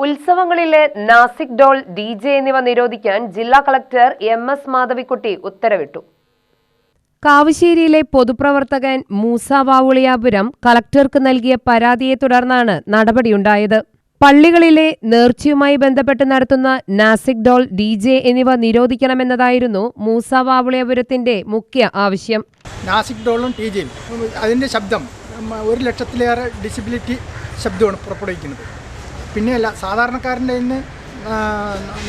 ഉത്സവങ്ങളിലെ Nashik doll, DJ എന്നിവ നിരോധിക്കാൻ ജില്ലാ കളക്ടർ MS മാധവിക്കുട്ടി ഉത്തരവിട്ടു. കാവശ്ശേരിയിലെ പൊതുപ്രവർത്തകൻ മൂസ വാവുളിയാപുരം കളക്ടർക്ക് നൽകിയ പരാതിയെ തുടർന്നാണ് നടപടിയുണ്ടായത്. പള്ളികളിലെ നേർച്ചയുമായി ബന്ധപ്പെട്ട് നടത്തുന്ന നാസിക് ഡോൾ, DJ എന്നിവ നിരോധിക്കണമെന്നതായിരുന്നു മൂസ വാവുളിയാപുരത്തിന്റെ മുഖ്യ ആവശ്യം. നാസിക് ഡോളും DJയും അതിൻ്റെ ശബ്ദം 1 ലക്ഷത്തിലേറെ ഡിസിബിലിറ്റി ശബ്ദമാണ് പുറപ്പെടുവിക്കുന്നത്. പിന്നെയല്ല, സാധാരണക്കാരൻ്റെ ഇന്ന്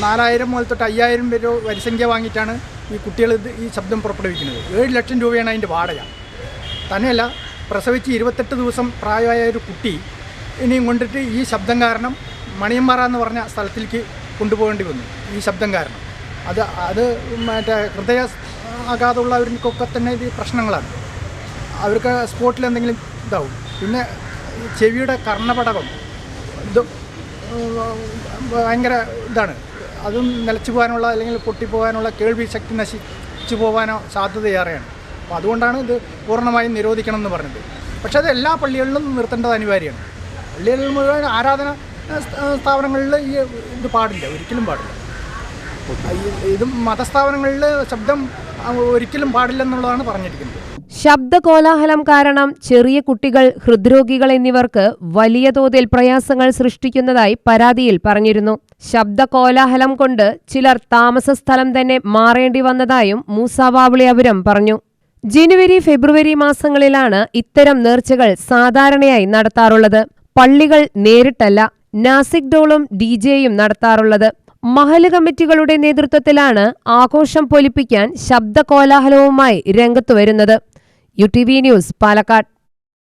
4000 മുതൽ തൊട്ട് 5000 വരെ വരിസംഖ്യ വാങ്ങിയിട്ടാണ് ഈ കുട്ടികൾ ഈ ശബ്ദം പുറപ്പെടുവിക്കുന്നത്. 7 ലക്ഷം രൂപയാണ് അതിൻ്റെ വാടക. തന്നെയല്ല, പ്രസവിച്ച് 28 ദിവസം പ്രായമായ ഒരു കുട്ടി ഇനിയും കൊണ്ടിട്ട് ഈ ശബ്ദം കാരണം മണിയമ്പാറ എന്ന് പറഞ്ഞ സ്ഥലത്തിലേക്ക് കൊണ്ടുപോകേണ്ടി വന്നു. ഈ ശബ്ദം കാരണം അത് മറ്റേ ഹൃദയ ആഘാതമുള്ളവർക്കൊക്കെ തന്നെ ഇത് പ്രശ്നങ്ങളാണ്. അവർക്ക് സ്പോട്ടിൽ എന്തെങ്കിലും ഇതാവും. പിന്നെ ചെവിയുടെ കർണപടകം ഇത് ഭയങ്കര ഇതാണ്. അതും നിലച്ചു പോകാനുള്ള അല്ലെങ്കിൽ പൊട്ടിപ്പോകാനുള്ള കേൾവി ശക്തി നശിച്ചു പോകാനോ സാധ്യതയേറെയാണ്. അപ്പോൾ അതുകൊണ്ടാണ് ഇത് പൂർണ്ണമായും നിരോധിക്കണം എന്ന് പറഞ്ഞത്. പക്ഷേ അത് എല്ലാ പള്ളികളിലും നിർത്തേണ്ടത് അനിവാര്യമാണ്. പള്ളികളിൽ മുഴുവൻ ആരാധന സ്ഥാപനങ്ങളിൽ ഈ ഇത് പാടില്ല, ഒരിക്കലും പാടില്ല. ഇത് മതസ്ഥാപനങ്ങളിൽ ശബ്ദം ഒരിക്കലും പാടില്ലെന്നുള്ളതാണ് പറഞ്ഞിരിക്കുന്നത്. ശബ്ദകോലാഹലം കാരണം ചെറിയ കുട്ടികൾ, ഹൃദ്രോഗികൾ എന്നിവർക്ക് വലിയ തോതിൽ പ്രയാസങ്ങൾ സൃഷ്ടിക്കുന്നതായി പരാതിയിൽ പറഞ്ഞിരുന്നു. ശബ്ദകോലാഹലം കൊണ്ട് ചിലർ താമസ സ്ഥലം തന്നെ മാറേണ്ടി വന്നതായും മൂസ വാവുളിയാപുരം പറഞ്ഞു. ജനുവരി, ഫെബ്രുവരി മാസങ്ങളിലാണ് ഇത്തരം നേർച്ചകൾ സാധാരണയായി നടത്താറുള്ളത്. പള്ളികൾ നേരിട്ടല്ല നാസിക് ഡോളും DJയും നടത്താറുള്ളത്. മഹല്ല് കമ്മിറ്റികളുടെ നേതൃത്വത്തിലാണ് ആഘോഷം പൊലിപ്പിക്കാൻ ശബ്ദകോലാഹലവുമായി രംഗത്തുവരുന്നത്. UTV news, Palakkad.